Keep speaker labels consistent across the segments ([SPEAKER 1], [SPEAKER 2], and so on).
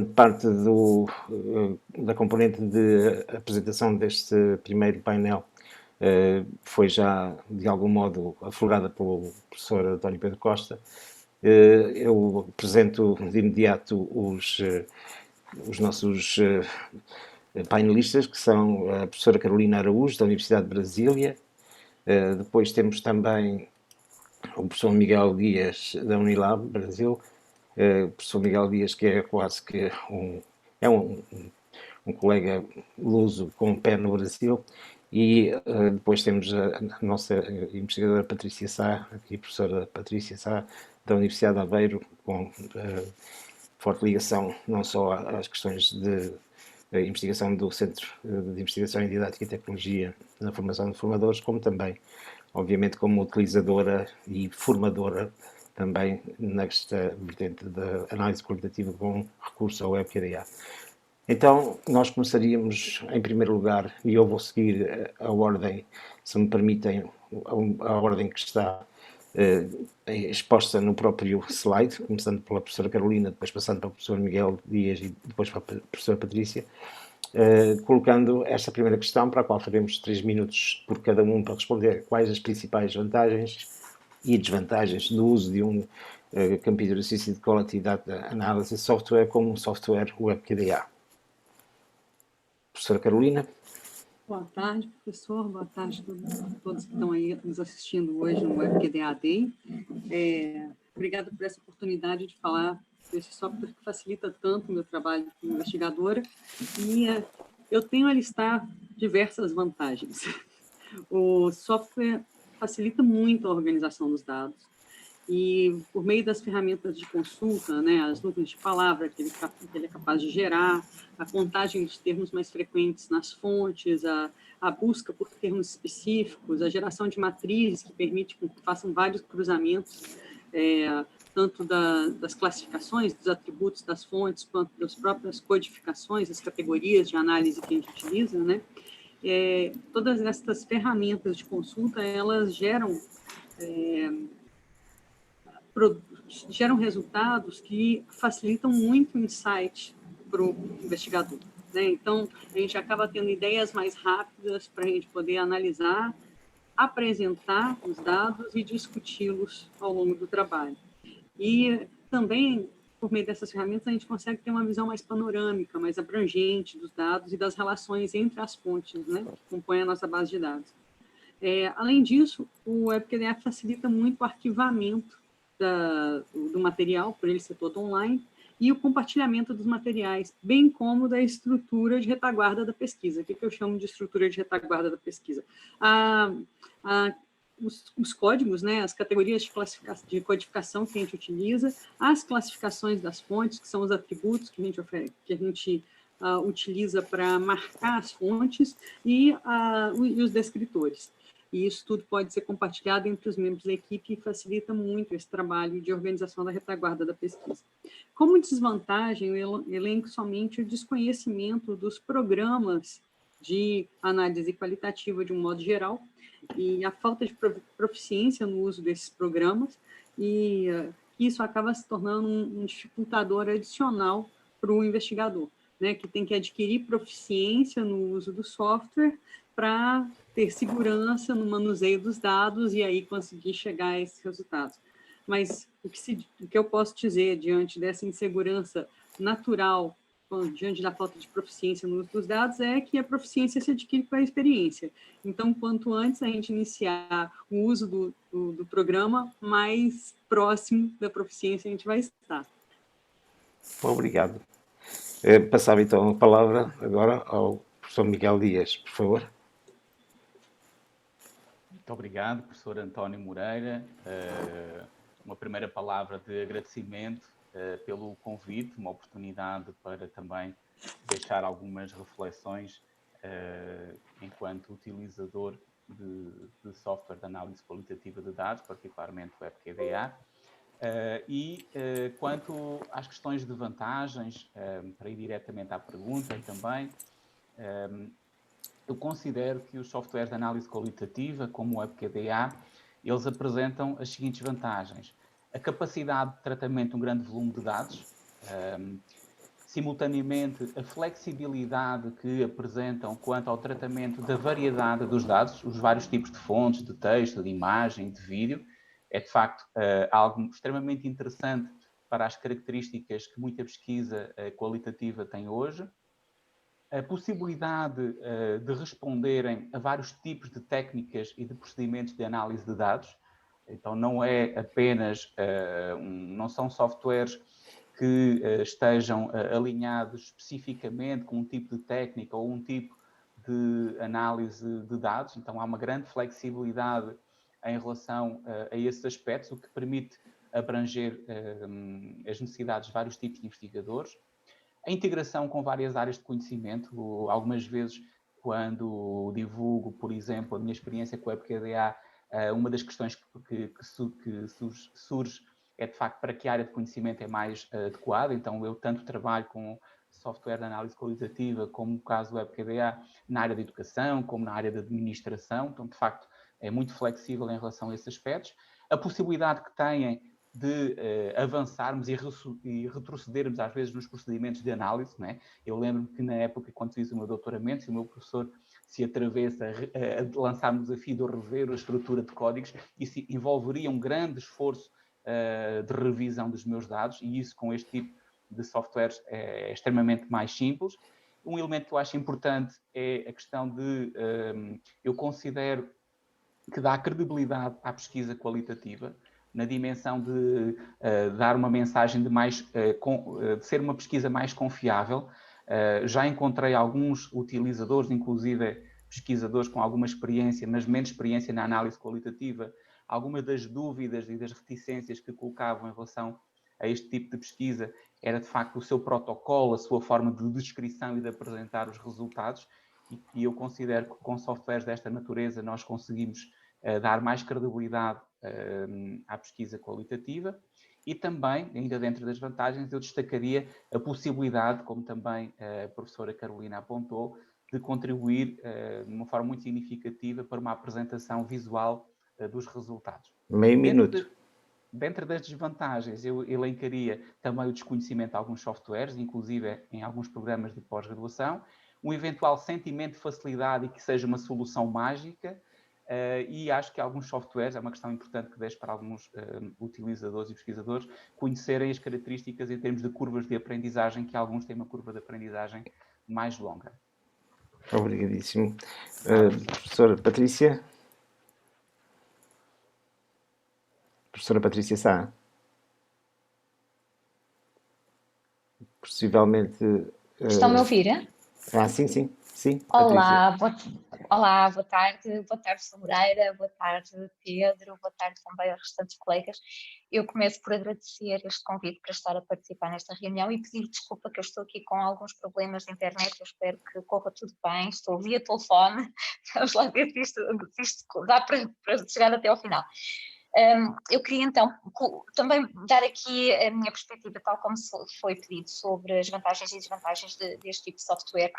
[SPEAKER 1] parte da componente de apresentação deste primeiro painel foi já, de algum modo, aflorada pelo professor António Pedro Costa. Eu apresento de imediato os nossos painelistas, que são a professora Carolina Araújo, da Universidade de Brasília. Depois temos também o professor Miguel Dias, da Unilab, Brasil. O professor Miguel Dias, que é quase que um colega luso com o pé no Brasil. E depois temos a nossa investigadora Patrícia Sá, aqui a professora Patrícia Sá, da Universidade de Aveiro, com forte ligação não só às questões de investigação do Centro de Investigação em Didática e Tecnologia na formação de formadores, como também, obviamente, como utilizadora e formadora também nesta vertente da análise qualitativa com recurso ao WebQDA. Então, nós começaríamos, em primeiro lugar, e eu vou seguir a ordem, se me permitem, a ordem que está exposta no próprio slide, começando pela professora Carolina, depois passando para o professor Miguel Dias e depois para a professora Patrícia, colocando esta primeira questão, para a qual faremos 3 minutos por cada um para responder quais as principais vantagens e desvantagens do uso de um Computer Assisted Quality Data Analysis Software como um software WebQDA. Professora Carolina.
[SPEAKER 2] Boa tarde, professor. Boa tarde a todos que estão aí nos assistindo hoje no WebQDA Day. Obrigada por essa oportunidade de falar desse software que facilita tanto o meu trabalho como investigadora. E eu tenho a listar diversas vantagens. O software facilita muito a organização dos dados. E por meio das ferramentas de consulta, né, as nuvens de palavra que ele é capaz de gerar, a contagem de termos mais frequentes nas fontes, a busca por termos específicos, a geração de matrizes que permite que façam vários cruzamentos, tanto das classificações, dos atributos das fontes, quanto das próprias codificações, as categorias de análise que a gente utiliza, né? Todas essas ferramentas de consulta, elas geram resultados que facilitam muito o insight para o investigador, né? Então, a gente acaba tendo ideias mais rápidas para a gente poder analisar, apresentar os dados e discuti-los ao longo do trabalho. E também, por meio dessas ferramentas, a gente consegue ter uma visão mais panorâmica, mais abrangente dos dados e das relações entre as fontes, né, que compõem a nossa base de dados. Além disso, o WebQDA facilita muito o arquivamento do material, por ele ser todo online, e o compartilhamento dos materiais, bem como da estrutura de retaguarda da pesquisa. O que eu chamo de estrutura de retaguarda da pesquisa? Os códigos, né, as categorias de codificação que a gente utiliza, as classificações das fontes, que são os atributos que a gente utiliza para marcar as fontes, e os descritores. E isso tudo pode ser compartilhado entre os membros da equipe e facilita muito esse trabalho de organização da retaguarda da pesquisa. Como desvantagem, eu elenco somente o desconhecimento dos programas de análise qualitativa de um modo geral e a falta de proficiência no uso desses programas, e isso acaba se tornando um dificultador adicional para o investigador, né, que tem que adquirir proficiência no uso do software para ter segurança no manuseio dos dados e aí conseguir chegar a esses resultados. Mas o que eu posso dizer diante dessa insegurança natural, diante da falta de proficiência no uso dos dados, é que a proficiência se adquire com a experiência. Então, quanto antes a gente iniciar o uso do programa, mais próximo da proficiência a gente vai estar.
[SPEAKER 1] Obrigado. Passava então a palavra agora ao professor Miguel Dias, por favor.
[SPEAKER 3] Muito obrigado, professor António Moreira. Uma primeira palavra de agradecimento pelo convite, uma oportunidade para também deixar algumas reflexões enquanto utilizador de software de análise qualitativa de dados, particularmente o WebQDA. Quanto às questões de vantagens, para ir diretamente à pergunta também, eu considero que os softwares de análise qualitativa, como o WebQDA, eles apresentam as seguintes vantagens. A capacidade de tratamento de um grande volume de dados. simultaneamente a flexibilidade que apresentam quanto ao tratamento da variedade dos dados, os vários tipos de fontes, de texto, de imagem, de vídeo, é de facto algo extremamente interessante para as características que muita pesquisa qualitativa tem hoje. A possibilidade de responderem a vários tipos de técnicas e de procedimentos de análise de dados. Então, não é apenas, não são softwares que estejam alinhados especificamente com um tipo de técnica ou um tipo de análise de dados. Então, há uma grande flexibilidade em relação a esses aspectos, o que permite abranger as necessidades de vários tipos de investigadores. A integração com várias áreas de conhecimento. Algumas vezes, quando divulgo, por exemplo, a minha experiência com a WebQDA, uma das questões que surge é, de facto, para que área de conhecimento é mais adequada. Então, eu tanto trabalho com software de análise qualitativa, como no caso do WebQDA, na área de educação, como na área de administração. Então, de facto, é muito flexível em relação a esses aspectos. A possibilidade que têm de avançarmos e retrocedermos, às vezes, nos procedimentos de análise, não é? Eu lembro-me que, na época, quando fiz o meu doutoramento, se o meu professor se atravessa a lançar-me o desafio de rever a estrutura de códigos, isso envolveria um grande esforço de revisão dos meus dados, e isso, com este tipo de softwares, é extremamente mais simples. Um elemento que eu acho importante é a questão de, eu considero que dá credibilidade à pesquisa qualitativa, na dimensão de dar uma mensagem de ser uma pesquisa mais confiável. Já encontrei alguns utilizadores, inclusive pesquisadores com alguma experiência, mas menos experiência na análise qualitativa, algumas das dúvidas e das reticências que colocavam em relação a este tipo de pesquisa era, de facto, o seu protocolo, a sua forma de descrição e de apresentar os resultados, e eu considero que com softwares desta natureza nós conseguimos dar mais credibilidade à pesquisa qualitativa. E também, ainda dentro das vantagens, eu destacaria a possibilidade, como também a professora Carolina apontou, de contribuir de uma forma muito significativa para uma apresentação visual dos resultados.
[SPEAKER 1] Meio minuto.
[SPEAKER 3] Dentro das desvantagens, eu elencaria também o desconhecimento de alguns softwares, inclusive em alguns programas de pós-graduação, um eventual sentimento de facilidade e que seja uma solução mágica, e acho que alguns softwares, é uma questão importante que deixo para alguns utilizadores e pesquisadores, conhecerem as características em termos de curvas de aprendizagem, que alguns têm uma curva de aprendizagem mais longa.
[SPEAKER 1] Obrigadíssimo. Professora Patrícia? Professora Patrícia Sá? Possivelmente...
[SPEAKER 4] Estão-me a ouvir?
[SPEAKER 1] Sim, sim. Sim,
[SPEAKER 4] Olá, boa tarde. Boa tarde, Sra. Moreira. Boa tarde, Pedro. Boa tarde também aos restantes colegas. Eu começo por agradecer este convite para estar a participar nesta reunião e pedir desculpa que eu estou aqui com alguns problemas de internet. Eu espero que corra tudo bem. Estou via telefone. Vamos lá ver se isto dá para chegar até ao final. Eu queria então também dar aqui a minha perspectiva, tal como foi pedido, sobre as vantagens e desvantagens deste tipo de software.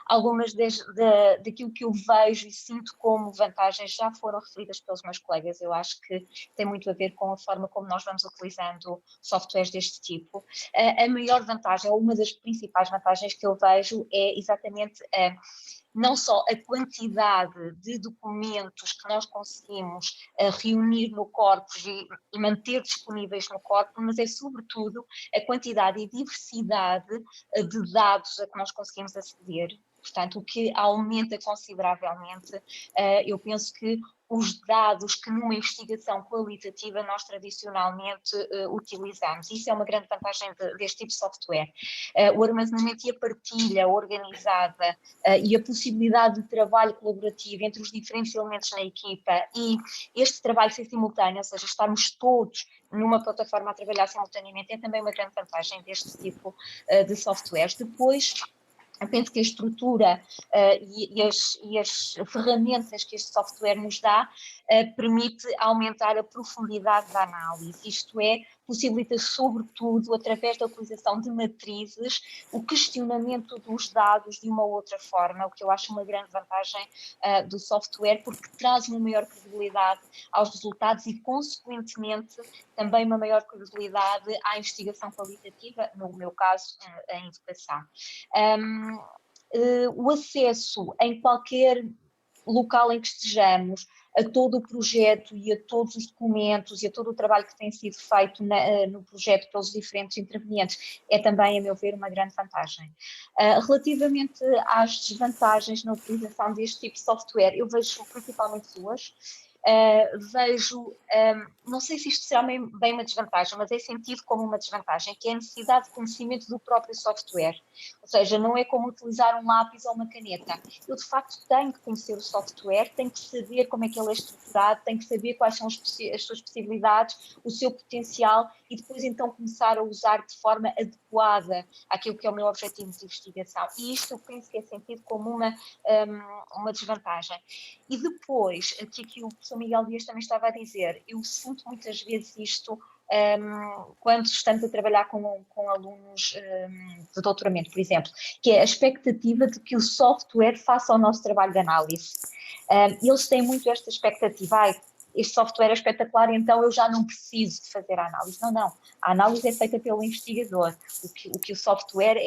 [SPEAKER 4] Algumas daquilo que eu vejo e sinto como vantagens já foram referidas pelos meus colegas. Eu acho que tem muito a ver com a forma como nós vamos utilizando softwares deste tipo. A maior vantagem, ou uma das principais vantagens que eu vejo, é exatamente não só a quantidade de documentos que nós conseguimos reunir no corpus e manter disponíveis no corpus, mas é sobretudo a quantidade e diversidade de dados a que nós conseguimos aceder. Portanto, o que aumenta consideravelmente, eu penso que os dados que numa investigação qualitativa nós tradicionalmente utilizamos. Isso é uma grande vantagem deste tipo de software. O armazenamento e a partilha organizada e a possibilidade de trabalho colaborativo entre os diferentes elementos na equipa e este trabalho ser simultâneo, ou seja, estarmos todos numa plataforma a trabalhar simultaneamente, é também uma grande vantagem deste tipo de softwares. Depois, eu penso que a estrutura e as ferramentas que este software nos dá permite aumentar a profundidade da análise, isto é, possibilita, sobretudo, através da utilização de matrizes, o questionamento dos dados de uma outra forma, o que eu acho uma grande vantagem do software, porque traz uma maior credibilidade aos resultados e, consequentemente, também uma maior credibilidade à investigação qualitativa, no meu caso, em educação. O acesso em qualquer local em que estejamos, a todo o projeto e a todos os documentos e a todo o trabalho que tem sido feito no projeto pelos diferentes intervenientes, é também, a meu ver, uma grande vantagem. Relativamente às desvantagens na utilização deste tipo de software, eu vejo principalmente duas. Não sei se isto será bem uma desvantagem, mas é sentido como uma desvantagem, que é a necessidade de conhecimento do próprio software. Ou seja, não é como utilizar um lápis ou uma caneta. Eu, de facto, tenho que conhecer o software, tenho que saber como é que ele é estruturado, tenho que saber quais são as suas possibilidades, o seu potencial, e depois, então, começar a usar de forma adequada àquilo que é o meu objetivo de investigação. E isto eu penso que é sentido como uma desvantagem. E depois, aqui o professor Miguel Dias também estava a dizer, eu sinto muitas vezes isto quando estamos a trabalhar com alunos de doutoramento, por exemplo, que é a expectativa de que o software faça o nosso trabalho de análise. Eles têm muito esta expectativa, este software é espetacular, então eu já não preciso de fazer a análise. Não. A análise é feita pelo investigador. O que o software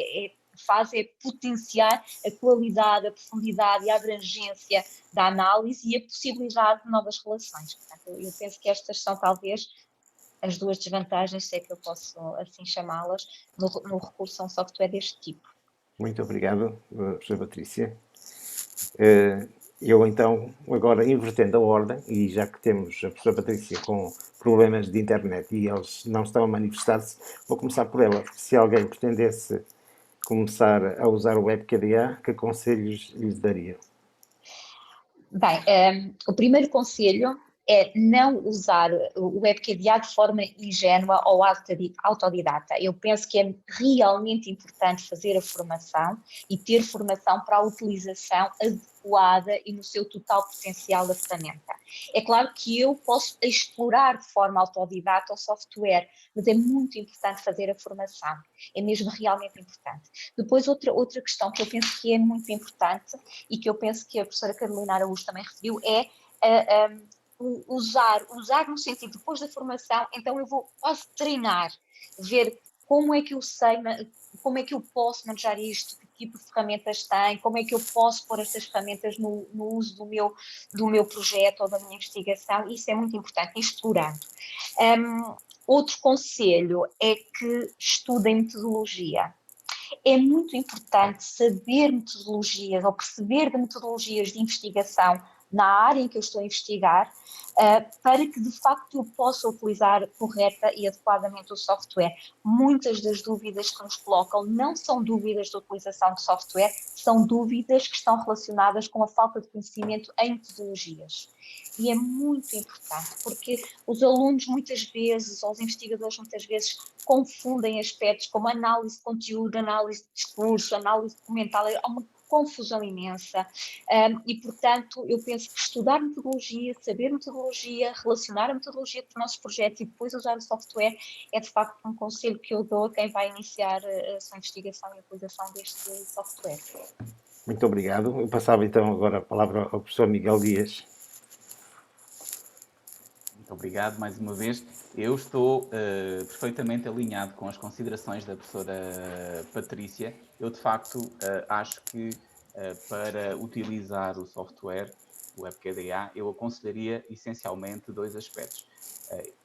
[SPEAKER 4] faz é potenciar a qualidade, a profundidade e a abrangência da análise e a possibilidade de novas relações. Portanto, eu penso que estas são talvez as duas desvantagens, se é que eu posso assim chamá-las, no recurso a um software deste tipo.
[SPEAKER 1] Muito obrigado, professora Patrícia. Eu então, agora invertendo a ordem, e já que temos a professora Patrícia com problemas de internet e eles não estão a manifestar-se, vou começar por ela. Se alguém pretendesse começar a usar o WebKDA, que conselhos lhes daria?
[SPEAKER 4] Bem, o primeiro conselho é não usar o WebKDA de forma ingênua ou autodidata. Eu penso que é realmente importante fazer a formação e ter formação para a utilização adequada e no seu total potencial da ferramenta. É claro que eu posso explorar de forma autodidata o software, mas é muito importante fazer a formação. É mesmo realmente importante. Depois, outra questão que eu penso que é muito importante e que eu penso que a professora Carolina Araújo também referiu é usar no sentido, depois da formação, então eu vou quase treinar, ver como é que eu sei, como é que eu posso manejar isto, que tipo de ferramentas tem, como é que eu posso pôr estas ferramentas no uso do meu projeto ou da minha investigação. Isso é muito importante, explorando. Outro conselho é que estudem metodologia. É muito importante saber metodologias ou perceber de metodologias de investigação na área em que eu estou a investigar, para que de facto eu possa utilizar correta e adequadamente o software. Muitas das dúvidas que nos colocam não são dúvidas de utilização de software, são dúvidas que estão relacionadas com a falta de conhecimento em metodologias. E é muito importante, porque os alunos muitas vezes, ou os investigadores muitas vezes, confundem aspectos como análise de conteúdo, análise de discurso, análise documental. Há uma confusão imensa e, portanto, eu penso que estudar metodologia, saber metodologia, relacionar a metodologia com os nossos projetos e depois usar o software é, de facto, um conselho que eu dou a quem vai iniciar a sua investigação e a utilização deste software.
[SPEAKER 1] Muito obrigado. Eu passava então agora a palavra ao professor Miguel Dias.
[SPEAKER 3] Muito obrigado mais uma vez. Eu estou perfeitamente alinhado com as considerações da professora Patrícia. Eu, de facto, acho que para utilizar o software, o WebKDA, eu aconselharia essencialmente dois aspectos.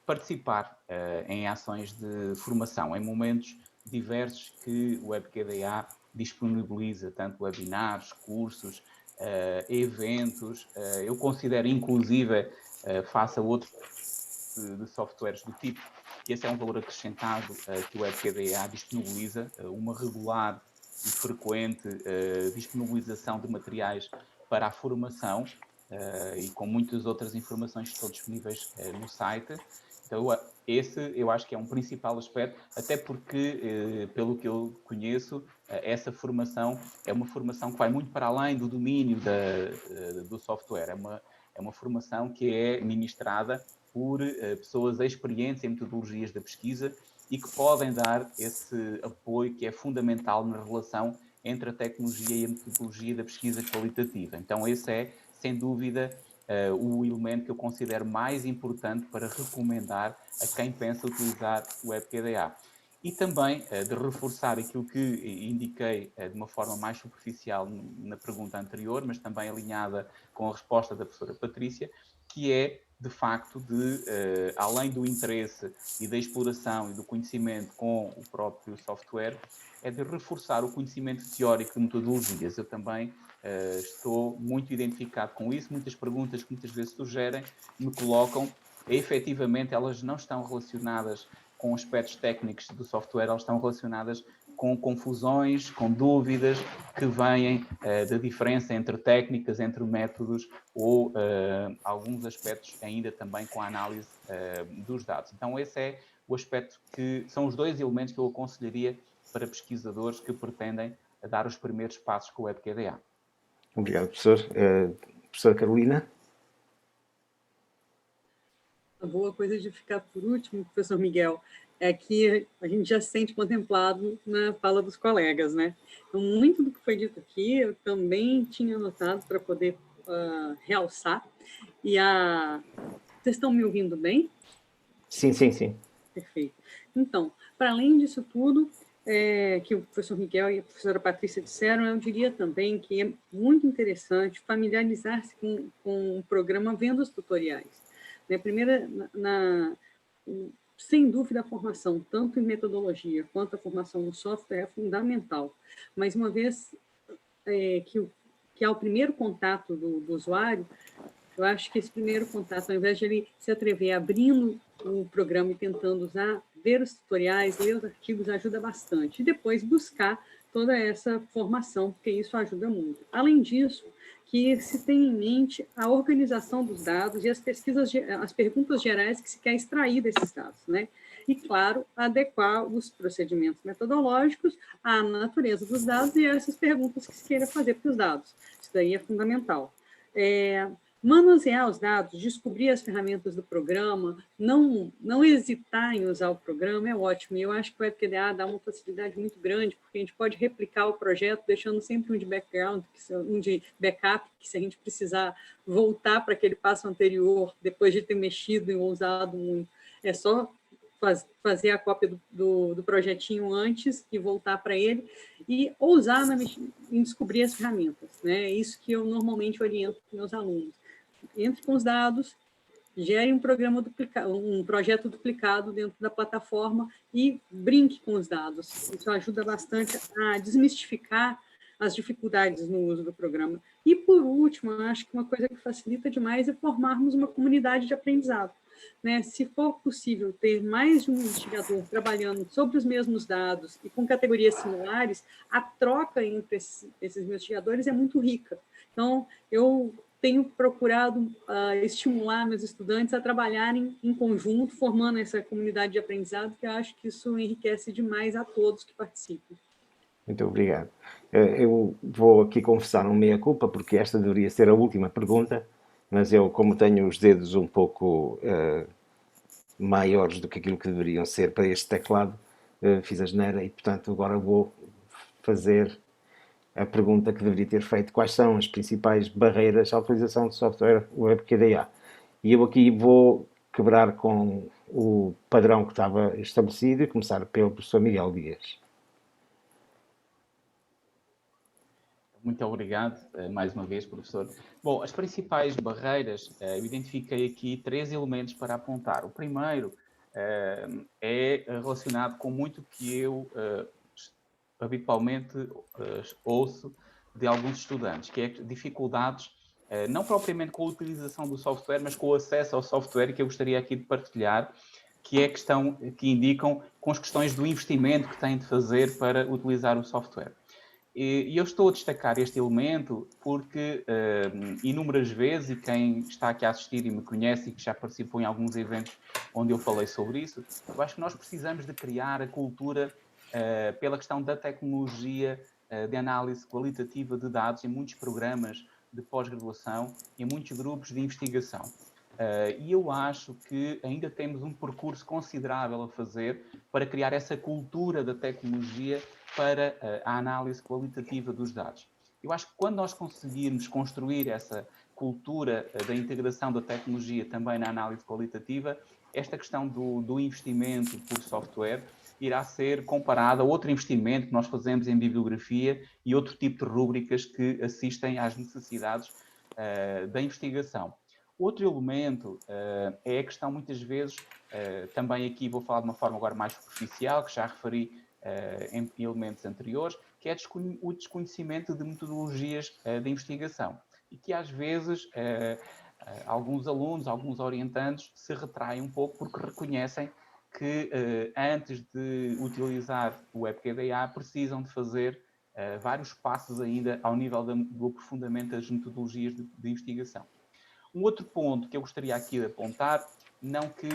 [SPEAKER 3] Participar em ações de formação, em momentos diversos que o WebKDA disponibiliza, tanto webinars, cursos, eventos. Eu considero, inclusive, face a outros de softwares do tipo, que esse é um valor acrescentado que o WebKDA disponibiliza, uma regular e frequente disponibilização de materiais para a formação e com muitas outras informações que estão disponíveis no site. Então, esse eu acho que é um principal aspecto, até porque, pelo que eu conheço, essa formação é uma formação que vai muito para além do domínio do software. É uma formação que é ministrada por pessoas experientes em metodologias da pesquisa e que podem dar esse apoio que é fundamental na relação entre a tecnologia e a metodologia da pesquisa qualitativa. Então, esse é, sem dúvida, o elemento que eu considero mais importante para recomendar a quem pensa utilizar o WebQDA. E também de reforçar aquilo que indiquei de uma forma mais superficial na pergunta anterior, mas também alinhada com a resposta da professora Patrícia, que é, de facto, além do interesse e da exploração e do conhecimento com o próprio software, é de reforçar o conhecimento teórico de metodologias. Eu também estou muito identificado com isso. Muitas perguntas que muitas vezes sugerem, me colocam, e efetivamente elas não estão relacionadas com aspectos técnicos do software, elas estão relacionadas com confusões, com dúvidas que vêm da diferença entre técnicas, entre métodos ou alguns aspectos ainda também com a análise dos dados. Então esse é o aspecto que são os dois elementos que eu aconselharia para pesquisadores que pretendem dar os primeiros passos com o WebQDA.
[SPEAKER 1] Obrigado, professor. Professora Carolina?
[SPEAKER 2] A boa coisa de ficar por último, professor Miguel, é que a gente já se sente contemplado na fala dos colegas, né? Então, muito do que foi dito aqui, eu também tinha anotado para poder realçar. E vocês estão me ouvindo bem?
[SPEAKER 1] Sim, sim, sim.
[SPEAKER 2] Perfeito. Então, para além disso tudo, que o professor Miguel e a professora Patrícia disseram, eu diria também que é muito interessante familiarizar-se com o programa vendo os tutoriais. Né? Primeiro, sem dúvida, a formação, tanto em metodologia quanto a formação no software, é fundamental. Mas uma vez que há o primeiro contato do usuário, eu acho que esse primeiro contato, ao invés de ele se atrever abrindo o programa e tentando usar, ver os tutoriais, ler os artigos, ajuda bastante. E depois buscar toda essa formação, porque isso ajuda muito. Além disso, que se tem em mente a organização dos dados e as perguntas gerais que se quer extrair desses dados, né? E, claro, adequar os procedimentos metodológicos à natureza dos dados e a essas perguntas que se queira fazer para os dados. Isso daí é fundamental. Manusear os dados, descobrir as ferramentas do programa, não hesitar em usar o programa é ótimo. E eu acho que o WebQDA dá uma facilidade muito grande, porque a gente pode replicar o projeto, deixando sempre um de background, um de backup, que se a gente precisar voltar para aquele passo anterior, depois de ter mexido e usado muito, é só fazer a cópia do projetinho antes e voltar para ele, e ousar em descobrir as ferramentas. Né? É isso que eu normalmente oriento para meus alunos. Entre com os dados, gere um projeto duplicado dentro da plataforma e brinque com os dados. Isso ajuda bastante a desmistificar as dificuldades no uso do programa. E, por último, eu acho que uma coisa que facilita demais é formarmos uma comunidade de aprendizado. Né? Se for possível ter mais de um investigador trabalhando sobre os mesmos dados e com categorias similares, a troca entre esses investigadores é muito rica. Então, eu tenho procurado estimular meus estudantes a trabalharem em conjunto, formando essa comunidade de aprendizado, que eu acho que isso enriquece demais a todos que participam.
[SPEAKER 1] Muito obrigado. Eu vou aqui confessar um meia-culpa, porque esta deveria ser a última pergunta, mas eu, como tenho os dedos um pouco maiores do que aquilo que deveriam ser para este teclado, fiz a geneira e, portanto, agora vou fazer a pergunta que deveria ter feito: quais são as principais barreiras à utilização de software WebQDA? E eu aqui vou quebrar com o padrão que estava estabelecido e começar pelo professor Miguel Dias.
[SPEAKER 3] Muito obrigado, mais uma vez, professor. Bom, as principais barreiras, eu identifiquei aqui 3 elementos para apontar. O primeiro é relacionado com muito que eu habitualmente ouço de alguns estudantes, que é dificuldades, não propriamente com a utilização do software, mas com o acesso ao software, que eu gostaria aqui de partilhar, que é a questão que indicam com as questões do investimento que têm de fazer para utilizar o software. E eu estou a destacar este elemento porque inúmeras vezes, e quem está aqui a assistir e me conhece e que já participou em alguns eventos onde eu falei sobre isso, eu acho que nós precisamos de criar a cultura pela questão da tecnologia de análise qualitativa de dados em muitos programas de pós-graduação e em muitos grupos de investigação. E eu acho que ainda temos um percurso considerável a fazer para criar essa cultura da tecnologia para a análise qualitativa dos dados. Eu acho que quando nós conseguirmos construir essa cultura da integração da tecnologia também na análise qualitativa, esta questão do investimento por software irá ser comparada a outro investimento que nós fazemos em bibliografia e outro tipo de rúbricas que assistem às necessidades da investigação. Outro elemento é a questão, muitas vezes, também aqui vou falar de uma forma agora mais superficial, que já referi em elementos anteriores, que é o desconhecimento de metodologias de investigação. E que, às vezes, alguns alunos, alguns orientandos se retraem um pouco porque reconhecem que, antes de utilizar o WebQDA, precisam de fazer vários passos ainda ao nível do aprofundamento das metodologias de investigação. Um outro ponto que eu gostaria aqui de apontar, não que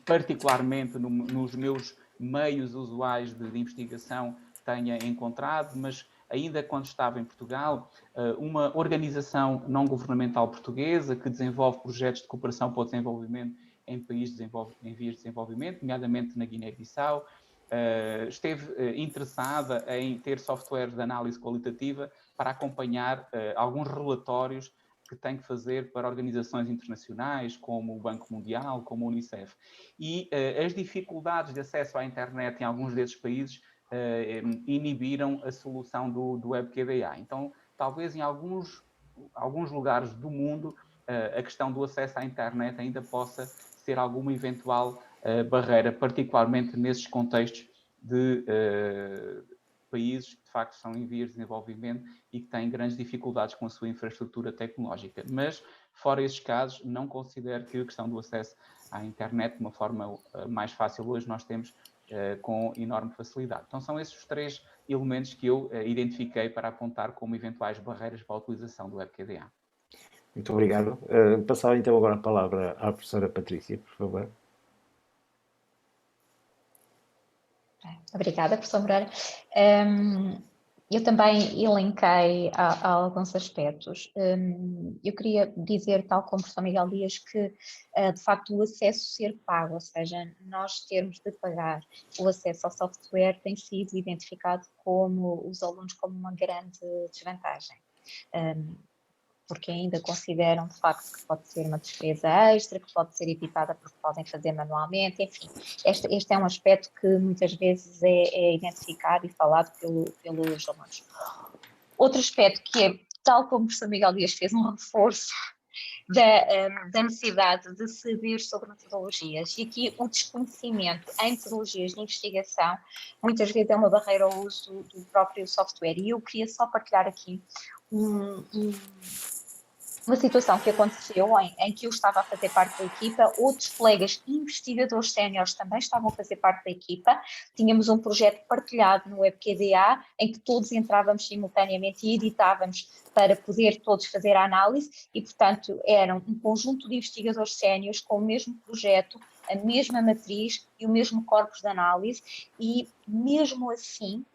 [SPEAKER 3] particularmente nos meus meios usuais de investigação tenha encontrado, mas ainda quando estava em Portugal, uma organização não governamental portuguesa que desenvolve projetos de cooperação para o desenvolvimento em países em vias de desenvolvimento, nomeadamente na Guiné-Bissau, esteve interessada em ter software de análise qualitativa para acompanhar alguns relatórios que tem que fazer para organizações internacionais, como o Banco Mundial, como a Unicef. E as dificuldades de acesso à internet em alguns desses países inibiram a solução do WebQDA. Então, talvez em alguns lugares do mundo, a questão do acesso à internet ainda possa ser alguma eventual barreira, particularmente nesses contextos de países que, de facto, são em vias de desenvolvimento e que têm grandes dificuldades com a sua infraestrutura tecnológica. Mas, fora esses casos, não considero que a questão do acesso à internet, de uma forma mais fácil, hoje nós temos com enorme facilidade. Então, são esses os 3 elementos que eu identifiquei para apontar como eventuais barreiras para a utilização do WebQDA.
[SPEAKER 1] Muito obrigado. Passava então agora a palavra à professora Patrícia, por favor.
[SPEAKER 4] Obrigada, professor Moreira. Eu também elenquei alguns aspectos. Eu queria dizer, tal como o professor Miguel Dias, que de facto o acesso ser pago, ou seja, nós termos de pagar o acesso ao software, tem sido identificado como os alunos como uma grande desvantagem. Porque ainda consideram de facto que pode ser uma despesa extra, que pode ser evitada porque podem fazer manualmente, enfim. Este é um aspecto que muitas vezes é identificado e falado pelos alunos. Outro aspecto que é, tal como o professor Miguel Dias fez um reforço da necessidade de saber sobre metodologias, e aqui o desconhecimento em metodologias de investigação muitas vezes é uma barreira ao uso do próprio software, e eu queria só partilhar aqui uma situação que aconteceu em que eu estava a fazer parte da equipa, outros colegas investigadores séniores também estavam a fazer parte da equipa, tínhamos um projeto partilhado no WebQDA, em que todos entrávamos simultaneamente e editávamos para poder todos fazer a análise, e portanto eram um conjunto de investigadores séniores com o mesmo projeto, a mesma matriz e o mesmo corpus de análise, e mesmo assim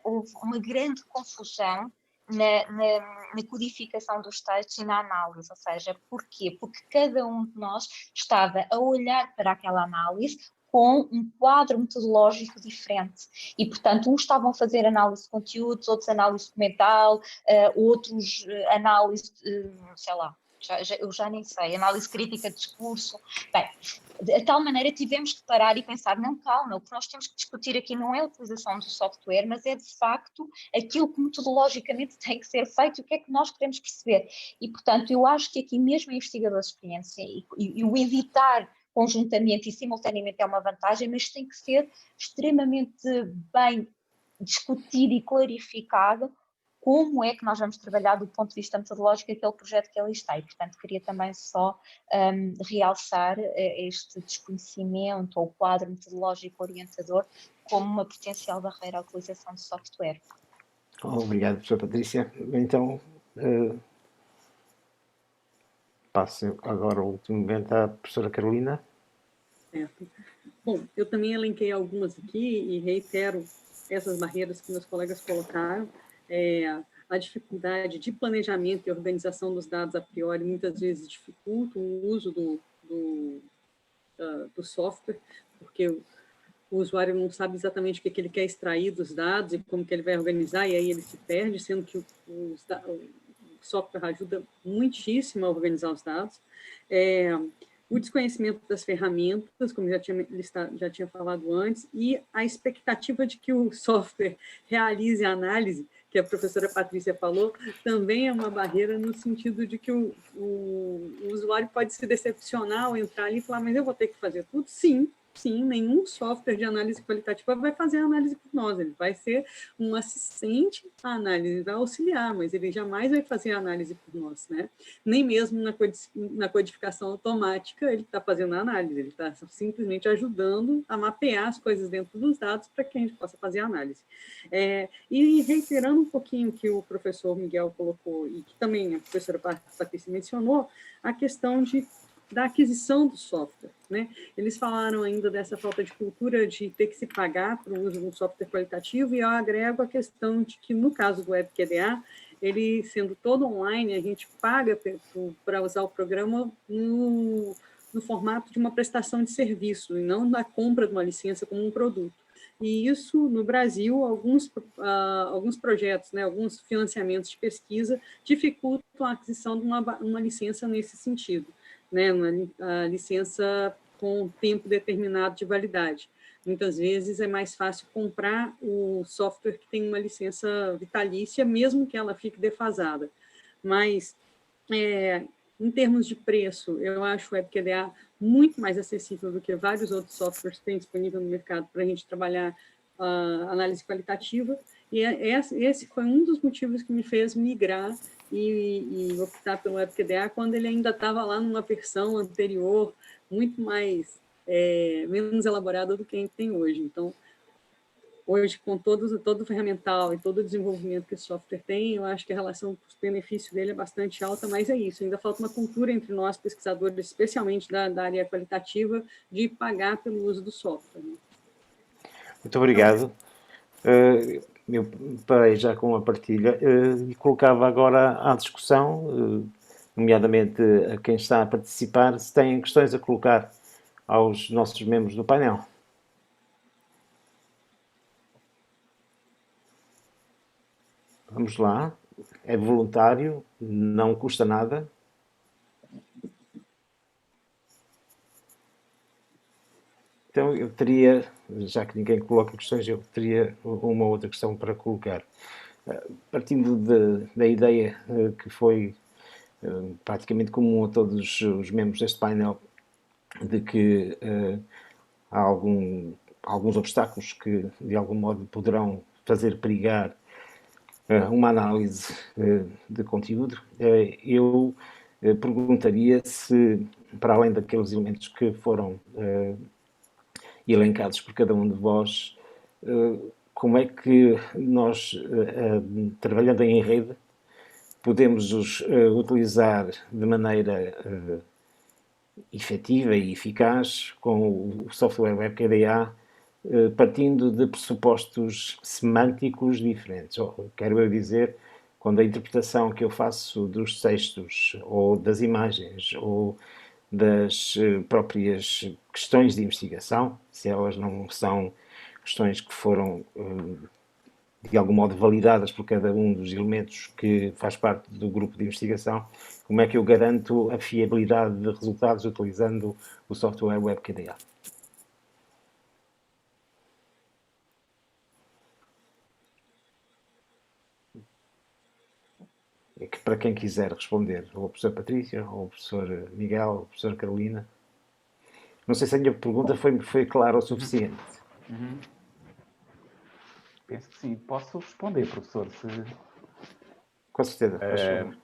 [SPEAKER 4] houve uma grande confusão na codificação dos textos e na análise, ou seja, porquê? Porque cada um de nós estava a olhar para aquela análise com um quadro metodológico diferente e, portanto, uns estavam a fazer análise de conteúdos, outros análise documental, outros análise, sei lá, eu já nem sei, análise crítica de discurso. Bem, de tal maneira tivemos que parar e pensar, não, calma, o que nós temos que discutir aqui não é a utilização do software, mas é de facto aquilo que metodologicamente tem que ser feito e o que é que nós queremos perceber. E, portanto, eu acho que aqui mesmo a investigador de experiência e o editar conjuntamente e simultaneamente é uma vantagem, mas tem que ser extremamente bem discutido e clarificado como é que nós vamos trabalhar do ponto de vista metodológico aquele projeto que ali está. E, portanto, queria também só realçar este desconhecimento ou quadro metodológico orientador como uma potencial barreira à utilização de software.
[SPEAKER 1] Obrigado, professora Patrícia. Então, passo agora o último momento à professora Carolina.
[SPEAKER 2] Certo. Bom, eu também elenquei algumas aqui e reitero essas barreiras que meus colegas colocaram. a dificuldade de planejamento e organização dos dados a priori muitas vezes dificulta o uso do software, porque o usuário não sabe exatamente o que ele quer extrair dos dados e como que ele vai organizar, e aí ele se perde, sendo que o software ajuda muitíssimo a organizar os dados. O desconhecimento das ferramentas, como já tinha falado antes, e a expectativa de que o software realize a análise, que a professora Patrícia falou, também é uma barreira no sentido de que o usuário pode se decepcionar ao entrar ali e falar, mas eu vou ter que fazer tudo? Sim, nenhum software de análise qualitativa vai fazer a análise por nós, ele vai ser um assistente à análise, vai auxiliar, mas ele jamais vai fazer a análise por nós, né? Nem mesmo na codificação automática ele está fazendo a análise, ele está simplesmente ajudando a mapear as coisas dentro dos dados para que a gente possa fazer a análise. E reiterando um pouquinho o que o professor Miguel colocou, e que também a professora Patrícia mencionou, a questão da aquisição do software, né? Eles falaram ainda dessa falta de cultura de ter que se pagar para o uso de um software qualitativo, e eu agrego a questão de que, no caso do WebQDA, ele sendo todo online, a gente paga para usar o programa no formato de uma prestação de serviço, e não na compra de uma licença como um produto. E isso, no Brasil, alguns projetos, né, alguns financiamentos de pesquisa dificultam a aquisição de uma licença nesse sentido, né, uma licença com tempo determinado de validade. Muitas vezes é mais fácil comprar o software que tem uma licença vitalícia, mesmo que ela fique defasada. Mas, em termos de preço, eu acho o WebQDA muito mais acessível do que vários outros softwares que tem disponível no mercado para a gente trabalhar análise qualitativa, e esse foi um dos motivos que me fez migrar e optar pelo WebQDA quando ele ainda estava lá numa versão anterior, muito mais, menos elaborada do que a gente tem hoje. Então, hoje, com todo o ferramental e todo o desenvolvimento que esse software tem, eu acho que a relação custo-benefício dele é bastante alta, mas é isso, ainda falta uma cultura entre nós, pesquisadores, especialmente da área qualitativa, de pagar pelo uso do software. Né?
[SPEAKER 1] Muito obrigado. Eu parei já com a partilha e colocava agora à discussão, nomeadamente a quem está a participar, se têm questões a colocar aos nossos membros do painel. Vamos lá. É voluntário, não custa nada. Então, eu teria, já que ninguém coloca questões, eu teria uma outra questão para colocar. Partindo da ideia que foi praticamente comum a todos os membros deste painel, de que há alguns obstáculos que, de algum modo, poderão fazer perigar uma análise de conteúdo, eu perguntaria se, para além daqueles elementos que foram elencados por cada um de vós, como é que nós, trabalhando em rede, podemos os utilizar de maneira efetiva e eficaz com o software WebQDA, partindo de pressupostos semânticos diferentes. Quero dizer, quando a interpretação que eu faço dos textos ou das imagens ou das próprias questões de investigação, se elas não são questões que foram de algum modo validadas por cada um dos elementos que faz parte do grupo de investigação, como é que eu garanto a fiabilidade de resultados utilizando o software WebQDA? É que para quem quiser responder, ou a professora Patrícia, ou o professor Miguel, ou a professora Carolina. Não sei se a minha pergunta foi clara o suficiente.
[SPEAKER 3] Penso que sim. Posso responder, professor?
[SPEAKER 1] Com certeza, faz favor.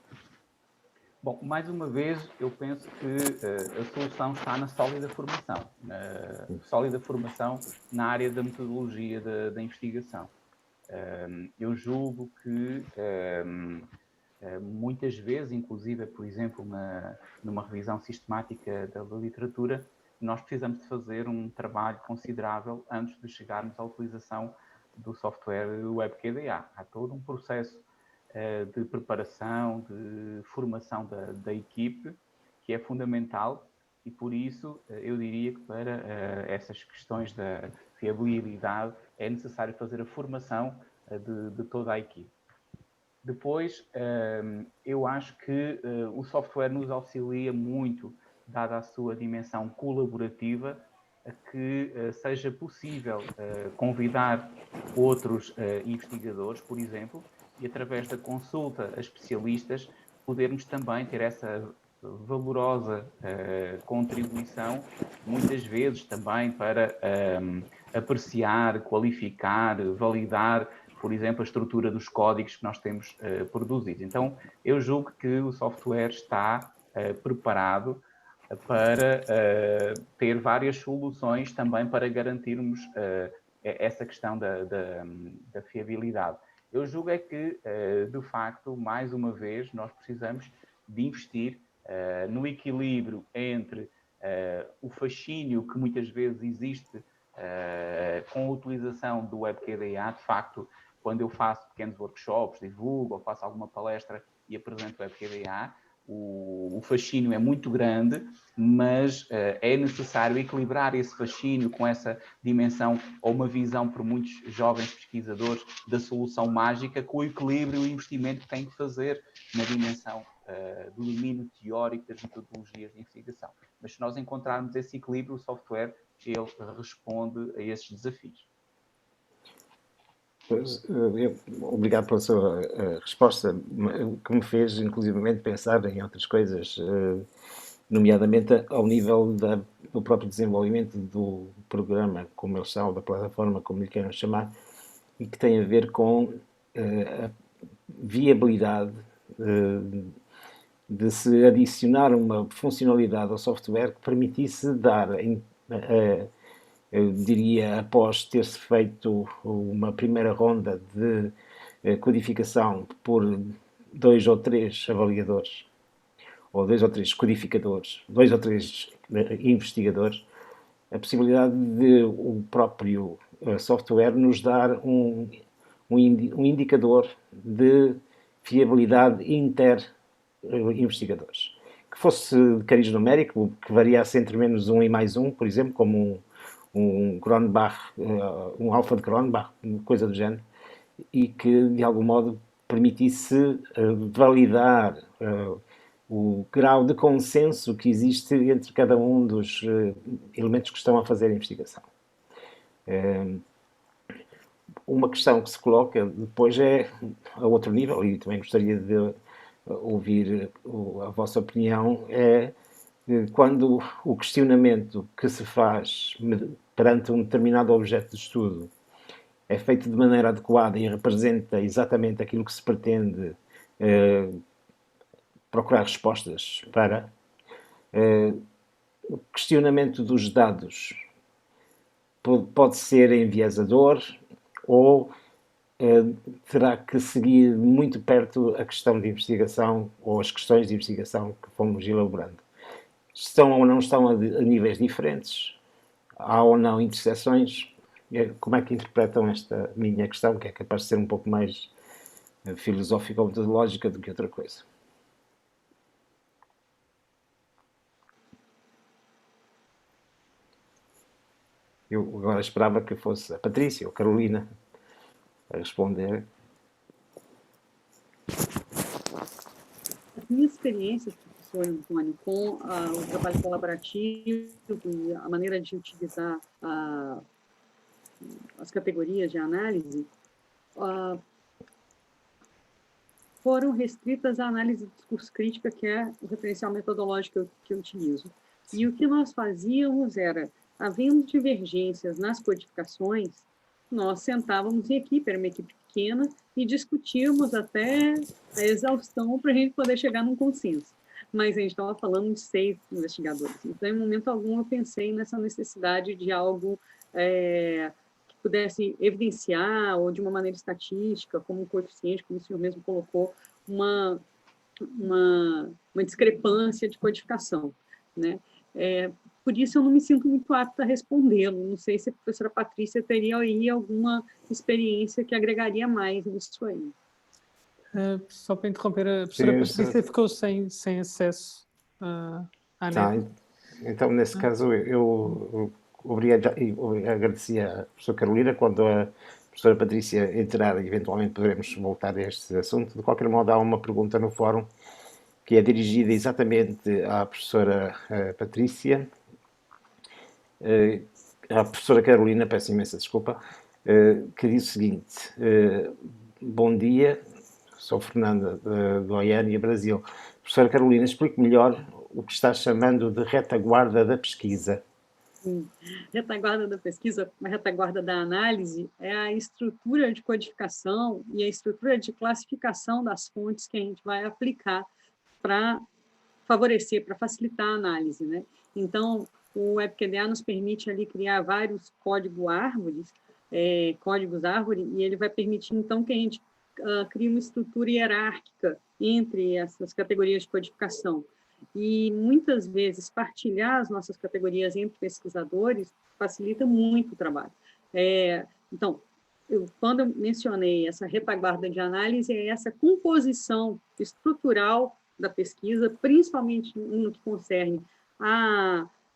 [SPEAKER 3] Bom, mais uma vez, eu penso que a solução está na sólida formação. Na sólida formação na área da metodologia da investigação. Eu julgo que muitas vezes, inclusive, por exemplo, numa revisão sistemática da literatura, nós precisamos de fazer um trabalho considerável antes de chegarmos à utilização do software WebQDA. Há todo um processo de preparação, de formação da equipe, que é fundamental, e por isso eu diria que para essas questões da fiabilidade é necessário fazer a formação de toda a equipe. Depois, eu acho que o software nos auxilia muito, dada a sua dimensão colaborativa, a que seja possível convidar outros investigadores, por exemplo, e através da consulta a especialistas, podermos também ter essa valorosa contribuição, muitas vezes também para apreciar, qualificar, validar, por exemplo, a estrutura dos códigos que nós temos produzidos. Então, eu julgo que o software está preparado para ter várias soluções também para garantirmos essa questão da fiabilidade. Eu julgo é que, de facto, mais uma vez, nós precisamos de investir no equilíbrio entre o fascínio que muitas vezes existe com a utilização do WebQDA. De facto, quando eu faço pequenos workshops, divulgo ou faço alguma palestra e apresento o WebQDA, o fascínio é muito grande, mas é necessário equilibrar esse fascínio com essa dimensão ou uma visão por muitos jovens pesquisadores da solução mágica, com o equilíbrio e o investimento que tem que fazer na dimensão do domínio teórico das metodologias de investigação. Mas se nós encontrarmos esse equilíbrio, o software ele responde a esses desafios.
[SPEAKER 1] Pois, obrigado pela sua resposta, que me fez, inclusivamente, pensar em outras coisas, nomeadamente ao nível do próprio desenvolvimento do programa, como eles são, da plataforma, como lhe queiram chamar, e que tem a ver com a viabilidade de se adicionar uma funcionalidade ao software que permitisse dar, eu diria, após ter-se feito uma primeira ronda de codificação por 2 ou 3 avaliadores, ou 2 ou 3 codificadores, 2 ou 3 investigadores, a possibilidade de o próprio software nos dar um indicador de fiabilidade inter-investigadores. Que fosse de cariz numérico, que variasse entre menos 1 e mais 1, por exemplo, como um Cronbach, um alfa de Cronbach, coisa do género, e que, de algum modo, permitisse validar o grau de consenso que existe entre cada um dos elementos que estão a fazer a investigação. Uma questão que se coloca depois é a outro nível, e também gostaria de ouvir a vossa opinião, é quando o questionamento que se faz perante um determinado objeto de estudo é feito de maneira adequada e representa exatamente aquilo que se pretende procurar respostas para. O questionamento dos dados pode ser enviesador ou terá que seguir muito perto a questão de investigação ou as questões de investigação que fomos elaborando. Estão ou não estão a níveis diferentes? Há ou não interseções? Como é que interpretam esta minha questão, que é capaz de ser um pouco mais filosófica ou metodológica do que outra coisa? Eu agora esperava que fosse a Patrícia ou a Carolina a responder.
[SPEAKER 2] A minha experiência, professor Antônio, com o trabalho colaborativo e a maneira de utilizar as categorias de análise foram restritas à análise de discurso crítica, que é o referencial metodológico que eu utilizo. E o que nós fazíamos era, havendo divergências nas codificações, nós sentávamos em equipe, era uma equipe pequena, e discutíamos até a exaustão para a gente poder chegar num consenso. Mas a gente estava falando de 6 investigadores. Então, em momento algum, eu pensei nessa necessidade de algo que pudesse evidenciar, ou de uma maneira estatística, como um coeficiente, como o senhor mesmo colocou, uma discrepância de codificação, né? Por isso eu não me sinto muito apta a respondê-lo. Não sei se a professora Patrícia teria aí alguma experiência que agregaria mais nisso aí.
[SPEAKER 5] Só para interromper, a professora
[SPEAKER 1] Sim,
[SPEAKER 5] Patrícia ficou sem acesso à
[SPEAKER 1] tá,
[SPEAKER 5] net.
[SPEAKER 1] então, nesse caso, eu agradecia à professora Carolina quando a professora Patrícia entrar, eventualmente poderemos voltar a este assunto. De qualquer modo, há uma pergunta no fórum que é dirigida exatamente à professora Patrícia, à professora Carolina, peço imensa desculpa, que diz o seguinte: bom dia, sou Fernanda de Goiânia, Brasil. Professora Carolina, explique melhor o que está chamando de retaguarda da pesquisa.
[SPEAKER 2] Retaguarda da pesquisa, a retaguarda da análise é a estrutura de codificação e a estrutura de classificação das fontes que a gente vai aplicar para favorecer, para facilitar a análise, né? Então, o WebQDA nos permite ali criar vários códigos árvore, e ele vai permitir, então, que a gente crie uma estrutura hierárquica entre essas categorias de codificação. E, muitas vezes, partilhar as nossas categorias entre pesquisadores facilita muito o trabalho. Então, quando eu mencionei essa retaguarda de análise, é essa composição estrutural da pesquisa, principalmente no que concerne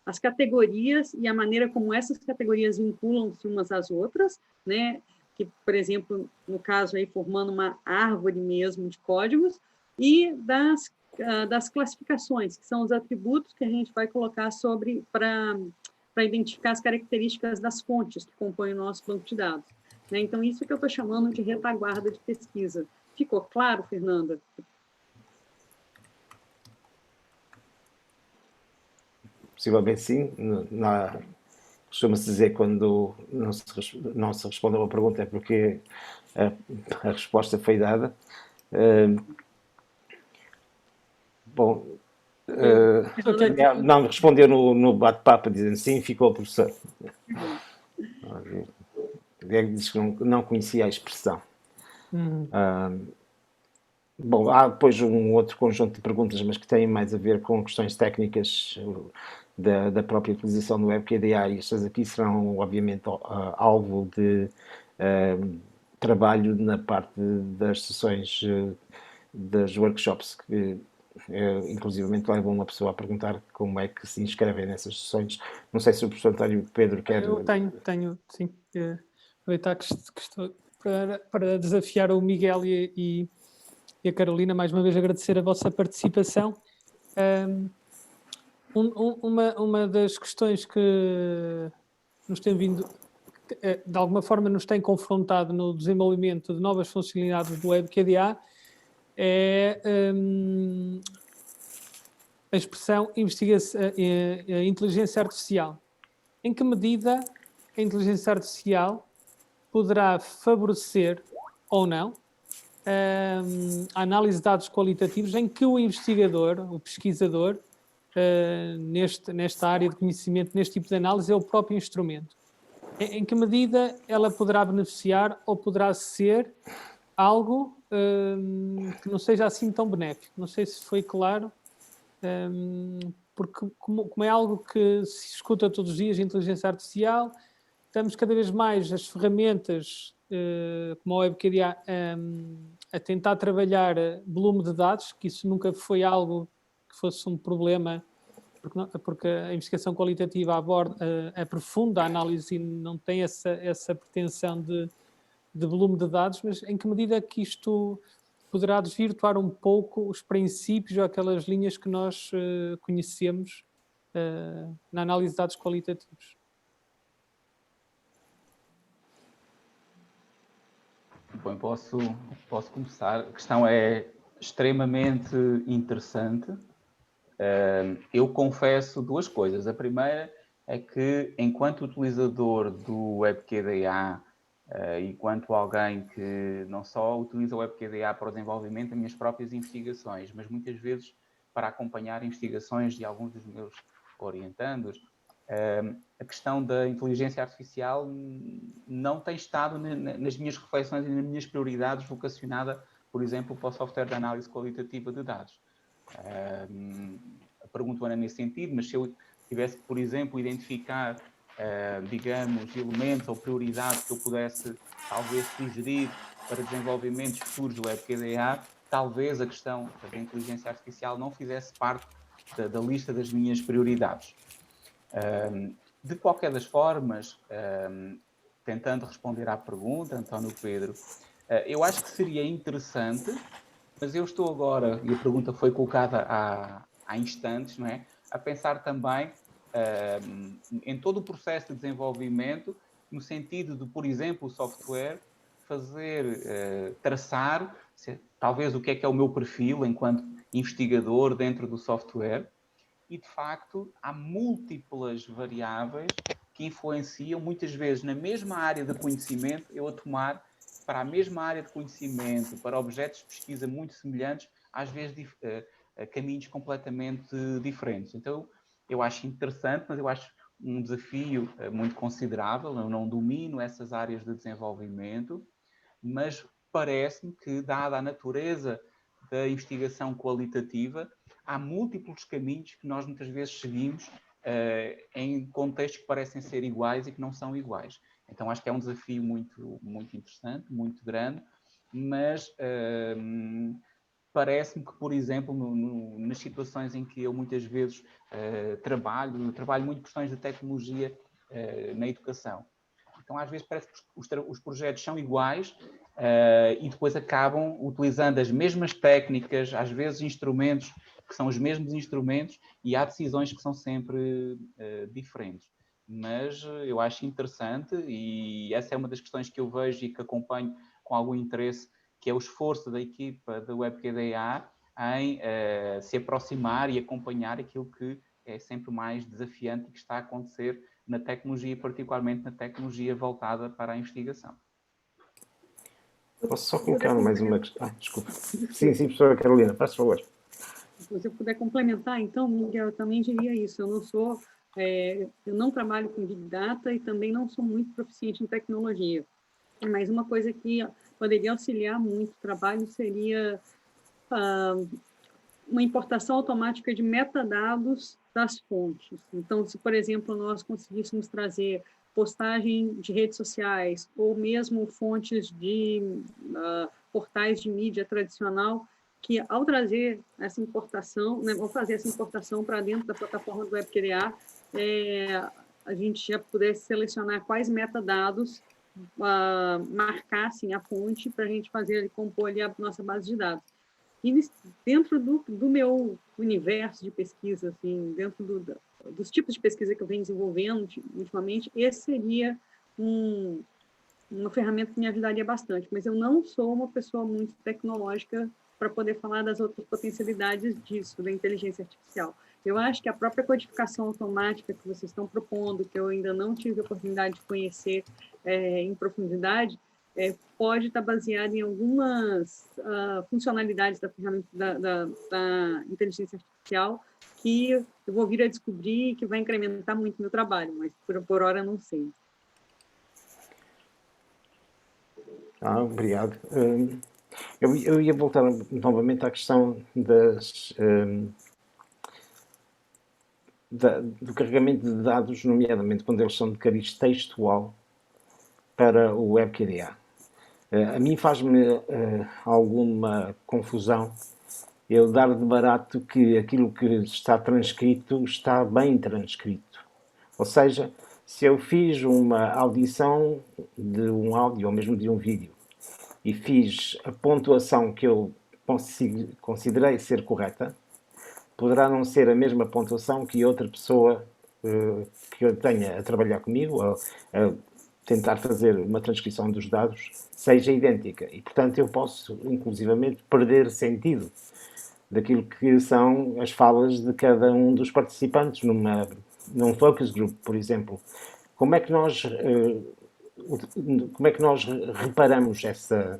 [SPEAKER 2] as categorias e a maneira como essas categorias vinculam-se umas às outras, né? Que, por exemplo, no caso aí, formando uma árvore mesmo de códigos, e das classificações, que são os atributos que a gente vai colocar para identificar as características das fontes que compõem o nosso banco de dados. Né? Então, isso que eu estou chamando de retaguarda de pesquisa. Ficou claro, Fernanda?
[SPEAKER 1] Possivelmente sim. Costuma-se dizer quando não se responde a uma pergunta é porque a resposta foi dada. Bom, não respondeu no bate-papo dizendo sim, ficou professor. Diz que não conhecia a expressão. Bom, há depois um outro conjunto de perguntas, mas que têm mais a ver com questões técnicas da própria utilização do WebQDA, e estas aqui serão, obviamente, alvo de trabalho na parte das sessões das workshops, que inclusivamente levam uma pessoa a perguntar como é que se inscrevem nessas sessões. Não sei se o professor António Pedro quer...
[SPEAKER 5] Eu tenho, sim. Aproveitar que estou para desafiar o Miguel e a Carolina, mais uma vez agradecer a vossa participação. Uma das questões que nos tem vindo, de alguma forma nos tem confrontado no desenvolvimento de novas funcionalidades do WebQDA é a expressão inteligência artificial. Em que medida a inteligência artificial poderá favorecer ou não a análise de dados qualitativos em que o investigador, o pesquisador, nesta área de conhecimento, neste tipo de análise, é o próprio instrumento? Em que medida ela poderá beneficiar ou poderá ser algo que não seja assim tão benéfico? Não sei se foi claro, porque como é algo que se escuta todos os dias, a inteligência artificial, estamos cada vez mais as ferramentas, como a WebQDA, a tentar trabalhar volume de dados, que isso nunca foi algo que fosse um problema, porque a investigação qualitativa aprofunda a análise e não tem essa pretensão de volume de dados, mas em que medida é que isto poderá desvirtuar um pouco os princípios ou aquelas linhas que nós conhecemos na análise de dados qualitativos?
[SPEAKER 3] Bom, posso começar. A questão é extremamente interessante. Eu confesso duas coisas. A primeira é que, enquanto utilizador do WebQDA, enquanto alguém que não só utiliza o WebQDA para o desenvolvimento das minhas próprias investigações, mas muitas vezes para acompanhar investigações de alguns dos meus orientandos, a questão da inteligência artificial não tem estado nas minhas reflexões e nas minhas prioridades vocacionada, por exemplo, para o software de análise qualitativa de dados. Pergunto Ana nesse sentido, mas se eu tivesse, por exemplo, identificar, digamos, elementos ou prioridades que eu pudesse talvez sugerir para desenvolvimentos futuros do WebKDA, talvez a questão da inteligência artificial não fizesse parte da lista das minhas prioridades. De qualquer das formas, tentando responder à pergunta, António Pedro, eu acho que seria interessante, mas eu estou agora, e a pergunta foi colocada há instantes, não é? A pensar também em todo o processo de desenvolvimento, no sentido de, por exemplo, o software fazer, traçar, talvez o que é o meu perfil enquanto investigador dentro do software, e de facto há múltiplas variáveis que influenciam, muitas vezes na mesma área de conhecimento, eu a tomar para a mesma área de conhecimento, para objetos de pesquisa muito semelhantes, às vezes caminhos completamente diferentes. Então, eu acho interessante, mas eu acho um desafio muito considerável. Eu não domino essas áreas de desenvolvimento, mas parece-me que, dada a natureza da investigação qualitativa, há múltiplos caminhos que nós muitas vezes seguimos em contextos que parecem ser iguais e que não são iguais. Então, acho que é um desafio muito, muito interessante, muito grande, mas parece-me que, por exemplo, nas situações em que eu muitas vezes trabalho muito questões de tecnologia na educação. Então, às vezes, parece que os projetos são iguais e depois acabam utilizando as mesmas técnicas, às vezes instrumentos que são os mesmos instrumentos, e há decisões que são sempre diferentes. Mas eu acho interessante, e essa é uma das questões que eu vejo e que acompanho com algum interesse, que é o esforço da equipa da WebKDA em se aproximar e acompanhar aquilo que é sempre mais desafiante e que está a acontecer na tecnologia, particularmente na tecnologia voltada para a investigação.
[SPEAKER 1] Posso só colocar mais uma questão? Desculpa. Sim, professora Carolina, faz favor.
[SPEAKER 2] Se você puder complementar, então, Miguel, eu também diria isso. Eu não trabalho com Big Data e também não sou muito proficiente em tecnologia. Mas uma coisa que poderia auxiliar muito o trabalho seria uma importação automática de metadados das fontes. Então, se, por exemplo, nós conseguíssemos trazer postagem de redes sociais ou mesmo fontes de portais de mídia tradicional, que ao trazer essa importação, né, ou fazer essa importação para dentro da plataforma do WebQDA, a gente já pudesse selecionar quais metadados marcassem a fonte para a gente fazer compor ali a nossa base de dados. E dentro do meu universo de pesquisa, assim, dentro dos tipos de pesquisa que eu venho desenvolvendo ultimamente, esse seria uma ferramenta que me ajudaria bastante. Mas eu não sou uma pessoa muito tecnológica para poder falar das outras potencialidades disso, da inteligência artificial. Eu acho que a própria codificação automática que vocês estão propondo, que eu ainda não tive a oportunidade de conhecer em profundidade, pode estar baseada em algumas funcionalidades da ferramenta da inteligência artificial que eu vou vir a descobrir e que vai incrementar muito o meu trabalho, mas por hora não sei.
[SPEAKER 1] Obrigado. Eu ia voltar novamente à questão do carregamento de dados, nomeadamente quando eles são de cariz textual, para o WebQDA. A mim faz-me alguma confusão eu dar de barato que aquilo que está transcrito está bem transcrito. Ou seja, se eu fiz uma audição de um áudio ou mesmo de um vídeo e fiz a pontuação que eu considerei ser correta, poderá não ser a mesma pontuação que outra pessoa que eu tenha a trabalhar comigo, a tentar fazer uma transcrição dos dados, seja idêntica. E, portanto, eu posso, inclusivamente, perder sentido daquilo que são as falas de cada um dos participantes num focus group, por exemplo. Como é que nós reparamos essa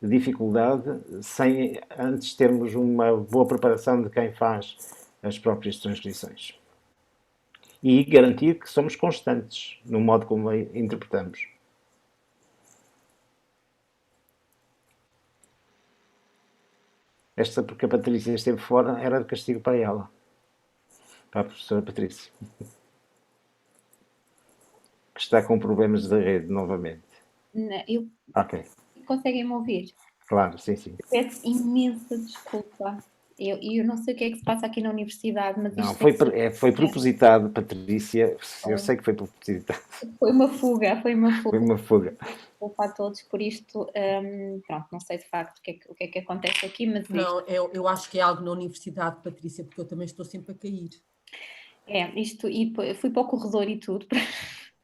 [SPEAKER 1] dificuldade sem antes termos uma boa preparação de quem faz as próprias transcrições? E garantir que somos constantes no modo como a interpretamos. Esta, porque a Patrícia esteve fora, era de castigo para ela. Para a professora Patrícia. Que está com problemas da rede novamente.
[SPEAKER 4] Não, eu
[SPEAKER 1] Ok.
[SPEAKER 4] conseguem-me ouvir?
[SPEAKER 1] Claro, sim, sim.
[SPEAKER 4] Peço imensa desculpa. Eu não sei o que é que se passa aqui na universidade, mas
[SPEAKER 1] Não,
[SPEAKER 4] isto tem sido
[SPEAKER 1] foi propositado, Patrícia. Eu sei que foi propositado.
[SPEAKER 4] foi uma fuga, foi uma
[SPEAKER 1] Foi
[SPEAKER 4] fuga.
[SPEAKER 1] uma fuga.
[SPEAKER 4] Desculpa a todos por isto. Pronto, não sei de facto o que é que acontece aqui, mas isto,
[SPEAKER 6] Não, eu acho que é algo na universidade, Patrícia, porque eu também estou sempre a cair.
[SPEAKER 4] e fui para o corredor e tudo.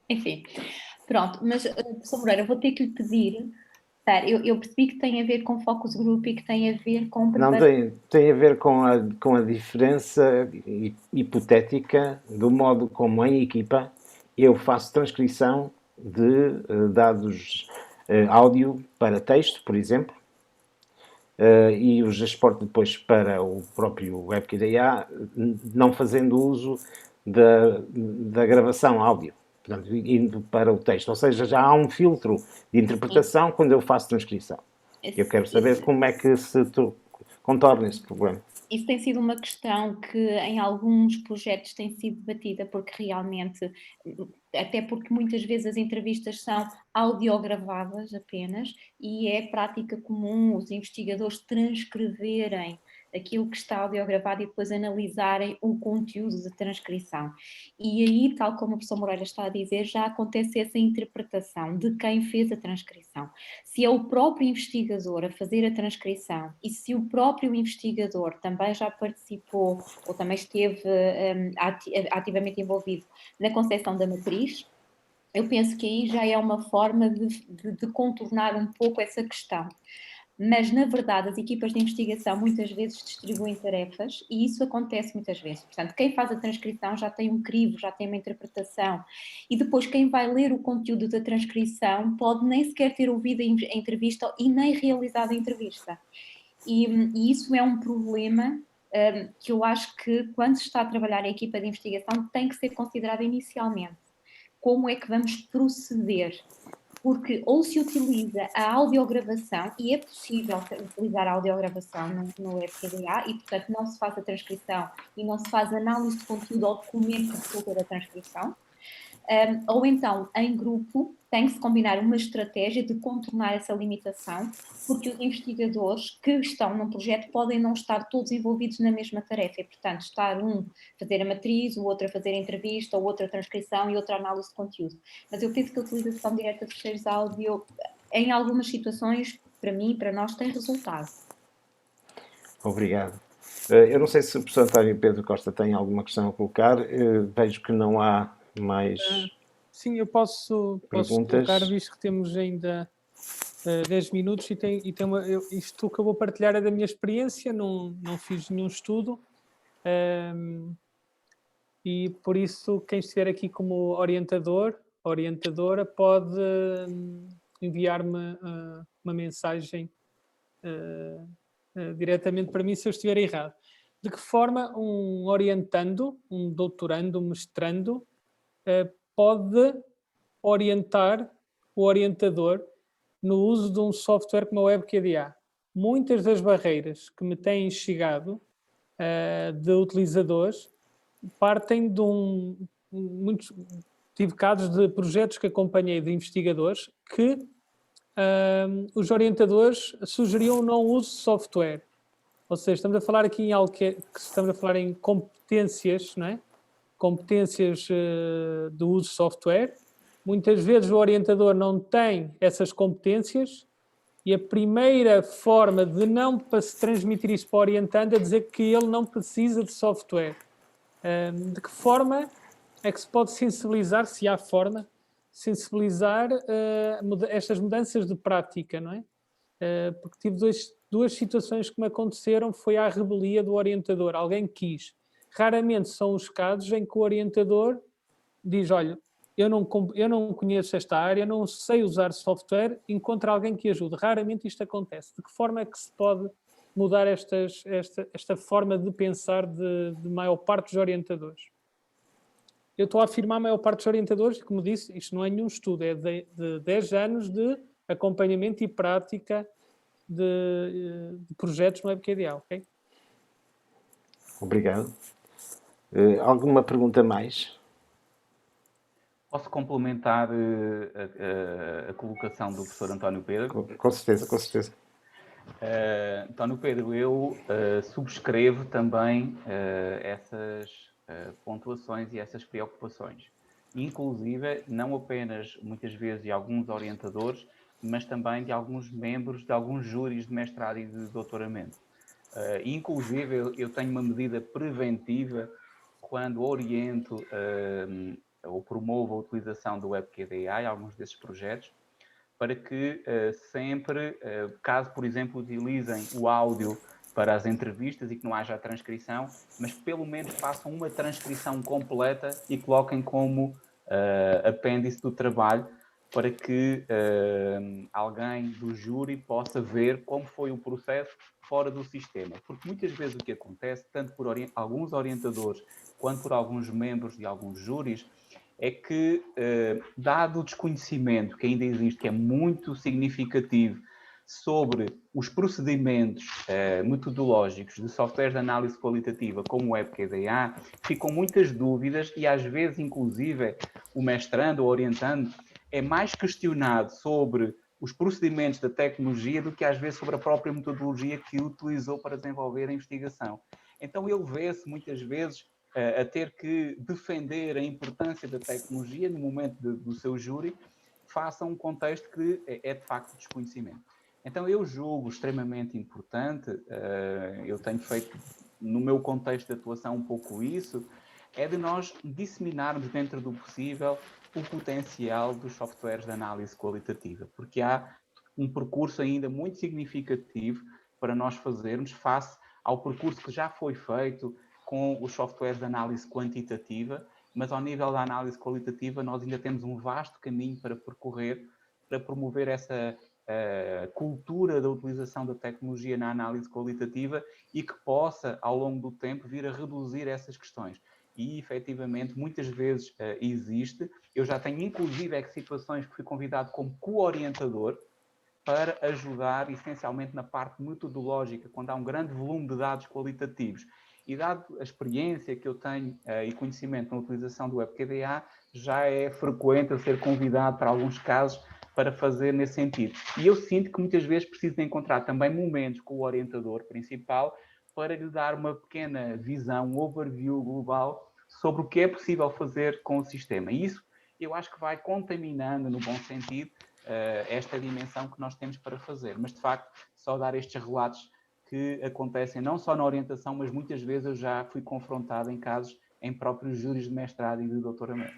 [SPEAKER 4] Enfim, pronto, mas professor Moreira, vou ter que lhe pedir. Eu percebi que tem a ver com focus group e que tem a ver com
[SPEAKER 1] Não tem a ver com a diferença hipotética do modo como em equipa eu faço transcrição de dados áudio para texto, por exemplo, e os exporto depois para o próprio WebKDA, não fazendo uso da gravação áudio, portanto, indo para o texto. Ou seja, já há um filtro de interpretação quando eu faço transcrição. Eu quero saber como é que se contorna esse problema.
[SPEAKER 4] Isso tem sido uma questão que em alguns projetos tem sido debatida, porque realmente, até porque muitas vezes as entrevistas são audiogravadas apenas, e é prática comum os investigadores transcreverem aquilo que está audiogravado e depois analisarem o conteúdo da transcrição. E aí, tal como o professor Moreira está a dizer, já acontece essa interpretação de quem fez a transcrição. Se é o próprio investigador a fazer a transcrição e se o próprio investigador também já participou ou também esteve ativamente envolvido na concepção da matriz, eu penso que aí já é uma forma de contornar um pouco essa questão. Mas, na verdade, as equipas de investigação muitas vezes distribuem tarefas e isso acontece muitas vezes. Portanto, quem faz a transcrição já tem um crivo, já tem uma interpretação e depois quem vai ler o conteúdo da transcrição pode nem sequer ter ouvido a entrevista e nem realizado a entrevista. E isso é um problema que eu acho que quando se está a trabalhar a equipa de investigação tem que ser considerado inicialmente. Como é que vamos proceder? Porque ou se utiliza a audiogravação, e é possível utilizar a audiogravação no WebKDA, e portanto não se faz a transcrição e não se faz análise de conteúdo ao documento que resulta da transcrição, ou então em grupo tem-se combinar uma estratégia de contornar essa limitação, porque os investigadores que estão num projeto podem não estar todos envolvidos na mesma tarefa, e portanto estar um a fazer a matriz, o outro a fazer a entrevista, o outro a transcrição e outro a análise de conteúdo. Mas eu penso que a utilização direta de fecheiros áudio, em algumas situações, para mim e para nós, tem resultado.
[SPEAKER 1] Obrigado. Eu não sei se o professor António Pedro Costa tem alguma questão a colocar. Vejo que não há mais
[SPEAKER 5] Sim, eu posso
[SPEAKER 1] perguntas.
[SPEAKER 5] colocar, visto que temos ainda 10 minutos e tem isto que eu vou partilhar é da minha experiência, não fiz nenhum estudo e por isso quem estiver aqui como orientadora pode enviar-me uma mensagem diretamente para mim se eu estiver errado. De que forma um orientando, um doutorando, um mestrando pode orientar o orientador no uso de um software como a WebKDA? Muitas das barreiras que me têm chegado de utilizadores partem de tive casos de projetos que acompanhei de investigadores que os orientadores sugeriam o não uso de software. Ou seja, estamos a falar aqui em algo que estamos a falar em competências, não é? Competências do uso de software. Muitas vezes o orientador não tem essas competências e a primeira forma de não se transmitir isso para o orientando é dizer que ele não precisa de software. De que forma é que se pode sensibilizar, se há forma, sensibilizar estas mudanças de prática, não é? Porque tive duas situações que me aconteceram, foi à rebelia do orientador, alguém quis. Raramente são os casos em que o orientador diz, olha, eu não conheço esta área, não sei usar software, encontra alguém que ajude. Raramente isto acontece. De que forma é que se pode mudar esta forma de pensar de maior parte dos orientadores? Eu estou a afirmar a maior parte dos orientadores, como disse, isto não é nenhum estudo, é de 10 anos de acompanhamento e prática de projetos no WebKDA, ok?
[SPEAKER 1] Obrigado. Alguma pergunta mais?
[SPEAKER 3] Posso complementar a colocação do professor António Pedro?
[SPEAKER 1] Com certeza, com certeza.
[SPEAKER 3] António Pedro, eu subscrevo também essas pontuações e essas preocupações. Inclusive, não apenas, muitas vezes, de alguns orientadores, mas também de alguns membros de alguns júris de mestrado e de doutoramento. Inclusive, eu tenho uma medida preventiva quando oriento ou promovo a utilização do WebQDA em alguns desses projetos, para que sempre, caso, por exemplo, utilizem o áudio para as entrevistas e que não haja a transcrição, mas pelo menos façam uma transcrição completa e coloquem como apêndice do trabalho, para que alguém do júri possa ver como foi o processo fora do sistema. Porque muitas vezes o que acontece, tanto por alguns orientadores quanto por alguns membros de alguns júris, é que, dado o desconhecimento que ainda existe, que é muito significativo, sobre os procedimentos metodológicos de softwares de análise qualitativa, como o WebQDA, ficam muitas dúvidas e, às vezes, inclusive, o mestrando ou orientando é mais questionado sobre os procedimentos da tecnologia do que, às vezes, sobre a própria metodologia que utilizou para desenvolver a investigação. Então, ele vê-se, muitas vezes, a ter que defender a importância da tecnologia no momento do seu júri, face a um contexto que é de facto desconhecimento. Então, eu julgo extremamente importante, eu tenho feito no meu contexto de atuação um pouco isso, é de nós disseminarmos dentro do possível o potencial dos softwares de análise qualitativa, porque há um percurso ainda muito significativo para nós fazermos face ao percurso que já foi feito com os softwares de análise quantitativa, mas ao nível da análise qualitativa nós ainda temos um vasto caminho para percorrer para promover essa cultura da utilização da tecnologia na análise qualitativa e que possa, ao longo do tempo, vir a reduzir essas questões. E, efetivamente, muitas vezes existe. Eu já tenho, inclusive, situações que fui convidado como co-orientador para ajudar, essencialmente, na parte metodológica, quando há um grande volume de dados qualitativos. E dado a experiência que eu tenho e conhecimento na utilização do WebQDA, já é frequente eu ser convidado para alguns casos para fazer nesse sentido. E eu sinto que muitas vezes preciso de encontrar também momentos com o orientador principal para lhe dar uma pequena visão, um overview global sobre o que é possível fazer com o sistema. E isso eu acho que vai contaminando, no bom sentido, esta dimensão que nós temos para fazer. Mas, de facto, só dar estes relatos que acontecem não só na orientação, mas muitas vezes eu já fui confrontado em casos em próprios júris de mestrado e de doutoramento.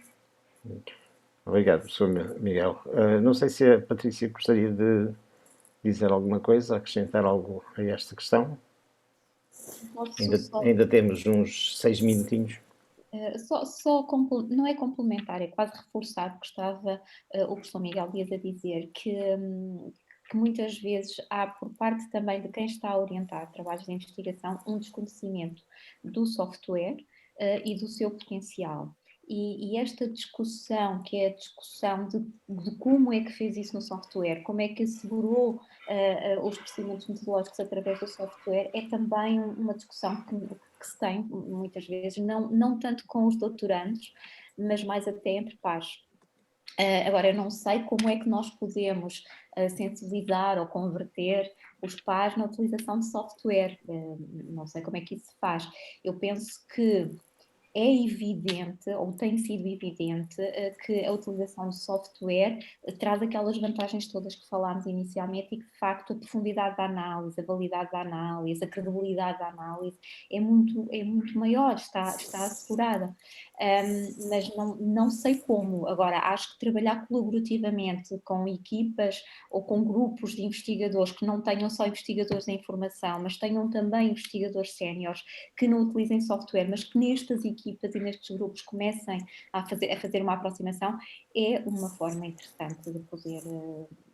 [SPEAKER 1] Obrigado, professor Miguel. Não sei se a Patrícia gostaria de dizer alguma coisa, acrescentar algo a esta questão. Ainda temos uns 6 minutinhos.
[SPEAKER 4] Não é complementar, é quase reforçar o que estava o professor Miguel Dias a dizer, que muitas vezes há, por parte também de quem está a orientar trabalhos de investigação, um desconhecimento do software e do seu potencial. E esta discussão, que é a discussão de como é que fez isso no software, como é que assegurou os procedimentos metodológicos através do software, é também uma discussão que se tem, muitas vezes, não tanto com os doutorandos, mas mais até entre pares. Agora, eu não sei como é que nós podemos sensibilizar ou converter os pares na utilização de software, não sei como é que isso se faz. Eu penso que é evidente, ou tem sido evidente, que a utilização de software traz aquelas vantagens todas que falámos inicialmente e que, de facto, a profundidade da análise, a validade da análise, a credibilidade da análise é muito maior, está assegurada. Mas não sei como. Agora, acho que trabalhar colaborativamente com equipas ou com grupos de investigadores que não tenham só investigadores em formação, mas tenham também investigadores séniores que não utilizem software, mas que nestas equipas e nestes grupos comecem a fazer uma aproximação, é uma forma interessante de poder,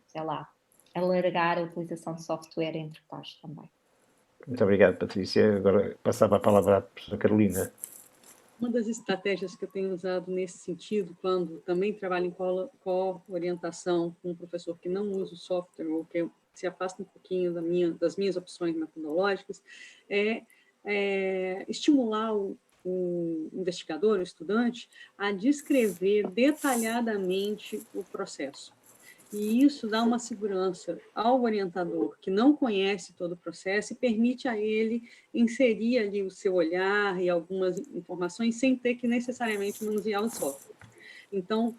[SPEAKER 4] sei lá, alargar a utilização de software entre pares também.
[SPEAKER 1] Muito obrigado, Patrícia. Agora passava a palavra à professora Carolina.
[SPEAKER 2] Uma das estratégias que eu tenho usado nesse sentido, quando também trabalho em co-orientação com um professor que não usa o software ou que se afasta um pouquinho das minhas opções metodológicas, é estimular o investigador, o estudante, a descrever detalhadamente o processo. E isso dá uma segurança ao orientador que não conhece todo o processo e permite a ele inserir ali o seu olhar e algumas informações sem ter que necessariamente manusear o software. Então,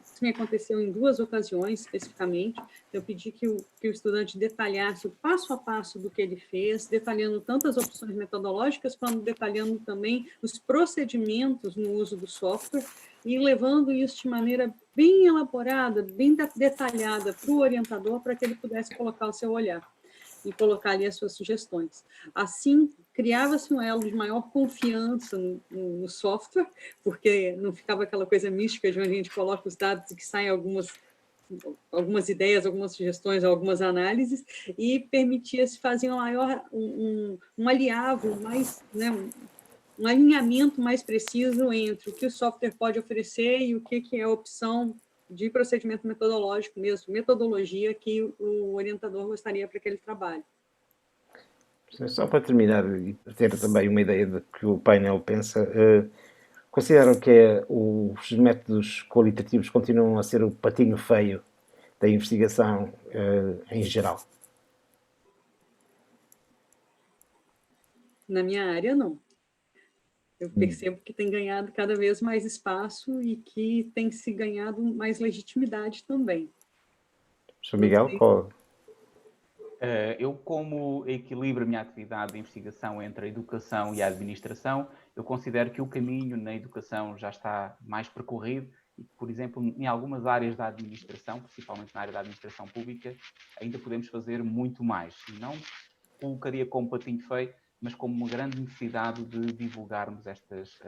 [SPEAKER 2] isso me aconteceu em 2 ocasiões, especificamente. Eu pedi que o estudante detalhasse o passo a passo do que ele fez, detalhando tanto as opções metodológicas, quanto detalhando também os procedimentos no uso do software, e levando isso de maneira bem elaborada, bem detalhada para o orientador, para que ele pudesse colocar o seu olhar e colocar ali as suas sugestões. Assim, criava-se um elo de maior confiança no software, porque não ficava aquela coisa mística de onde a gente coloca os dados e que saem algumas ideias, algumas sugestões, algumas análises, e permitia-se fazer um alinhavo mais, né, um alinhamento mais preciso entre o que o software pode oferecer e o que é a opção de procedimento metodológico mesmo, metodologia que o orientador gostaria para aquele trabalho.
[SPEAKER 1] Só para terminar e ter também uma ideia de que o painel pensa, consideram que os métodos qualitativos continuam a ser o patinho feio da investigação em geral?
[SPEAKER 2] Na minha área, não. Eu percebo que tem ganhado cada vez mais espaço e que tem se ganhado mais legitimidade também.
[SPEAKER 1] Sr. Miguel, qual?
[SPEAKER 3] Eu, como equilibro a minha atividade de investigação entre a educação e a administração, eu considero que o caminho na educação já está mais percorrido e, por exemplo, em algumas áreas da administração, principalmente na área da administração pública, ainda podemos fazer muito mais. E não colocaria como patinho feio, mas como uma grande necessidade de divulgarmos estas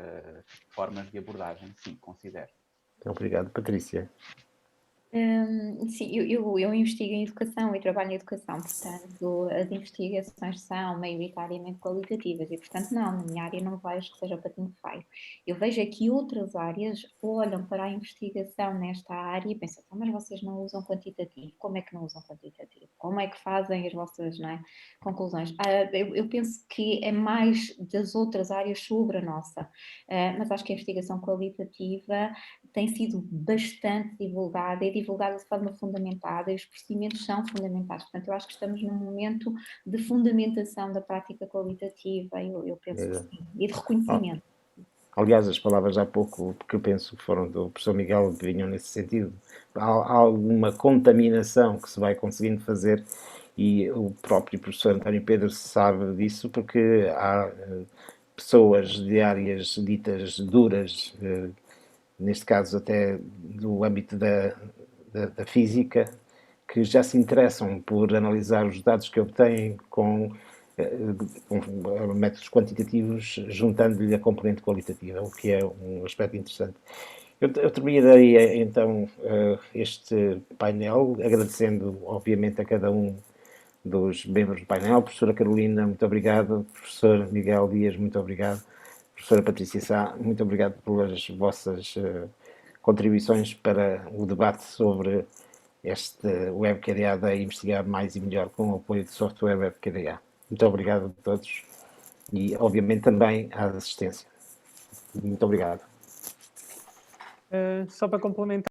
[SPEAKER 3] formas de abordagem. Sim, considero.
[SPEAKER 1] Obrigado. Patrícia.
[SPEAKER 4] Sim, eu investigo em educação e trabalho em educação, portanto, as investigações são maioritariamente qualitativas e, portanto, não, na minha área não vejo que seja patinho feio. Eu vejo é que outras áreas olham para a investigação nesta área e pensam, mas vocês não usam quantitativo, como é que não usam quantitativo? Como é que fazem as vossas, não é, conclusões? Eu penso que é mais das outras áreas sobre a nossa, mas acho que a investigação qualitativa tem sido bastante divulgada e divulgada de forma fundamentada e os procedimentos são fundamentados. Portanto, eu acho que estamos num momento de fundamentação da prática qualitativa, eu penso que sim, e de reconhecimento.
[SPEAKER 1] Aliás, as palavras há pouco que eu penso que foram do professor Miguel vinham nesse sentido. Há alguma contaminação que se vai conseguindo fazer e o próprio professor António Pedro sabe disso porque há pessoas de áreas ditas duras, neste caso até do âmbito da física, que já se interessam por analisar os dados que obtêm com métodos quantitativos, juntando-lhe a componente qualitativa, o que é um aspecto interessante. Eu terminaria então este painel agradecendo, obviamente, a cada um dos membros do painel. Professora Carolina, muito obrigado. Professor Miguel Dias, muito obrigado. Professora Patrícia Sá, muito obrigado pelas vossas contribuições para o debate sobre este WebQDA da Investigar Mais e Melhor com o apoio do software WebQDA. Muito obrigado a todos e, obviamente, também à assistência. Muito obrigado.
[SPEAKER 5] Só para complementar.